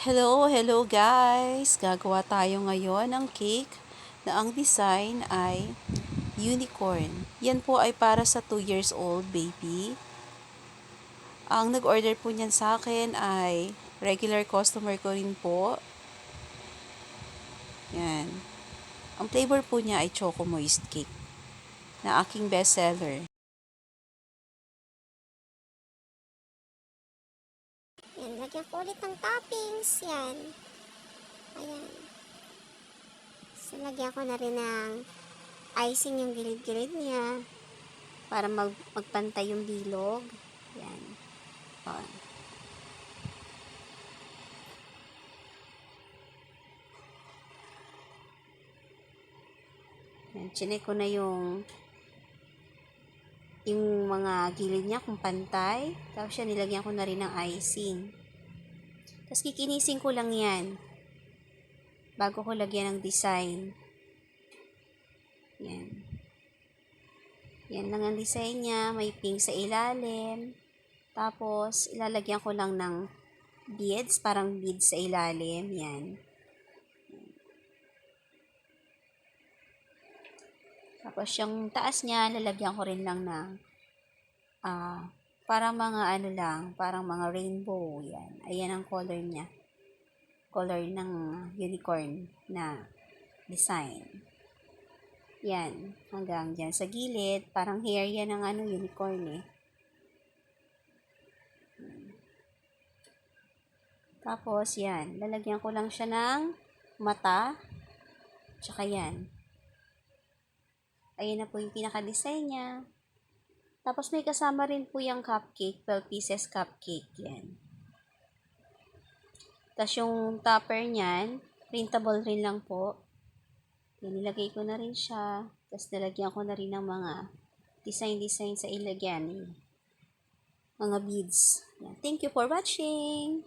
Hello guys! Gagawa tayo ngayon ng cake na ang design ay unicorn. Yan po ay para sa 2 years old baby. Ang nag-order po niyan sa akin ay regular customer ko rin po. Yan. Ang flavor po niya ay choco moist cake na aking bestseller. Yan, lagyan ko ulit ng toppings. Yan. Ayan. So, lagyan ko na rin ng icing yung gilid-gilid niya para magpantay yung bilog. Yan. Ayan. Yan. Chinek ko na yung mga gilid niya kung pantay. Tapos yan, nilagyan ko na rin ng icing. Tapos kikinisin ko lang yan bago ko lagyan ng design. Yan. Yan lang ang design niya. May pink sa ilalim. Tapos, ilalagyan ko lang ng beads. Parang beads sa ilalim. Yan. Tapos, yung taas niya, lalagyan ko rin lang ng parang mga parang mga rainbow. Yan. Ayan ang color niya. Color ng unicorn na design. Yan. Hanggang dyan sa gilid. Parang hair yan ng unicorn eh. Tapos, yan. Lalagyan ko lang siya ng mata. Tsaka yan. Ayan na po yung pinaka-design niya. Tapos, may kasama rin po yung cupcake. 12 pieces cupcake. Yan. Tapos, yung topper niyan, printable rin lang po. Yan, nilagay ko na rin siya. Tapos, nilagyan ko na rin ng mga design sa ilagyan. Mga beads. Yan. Thank you for watching!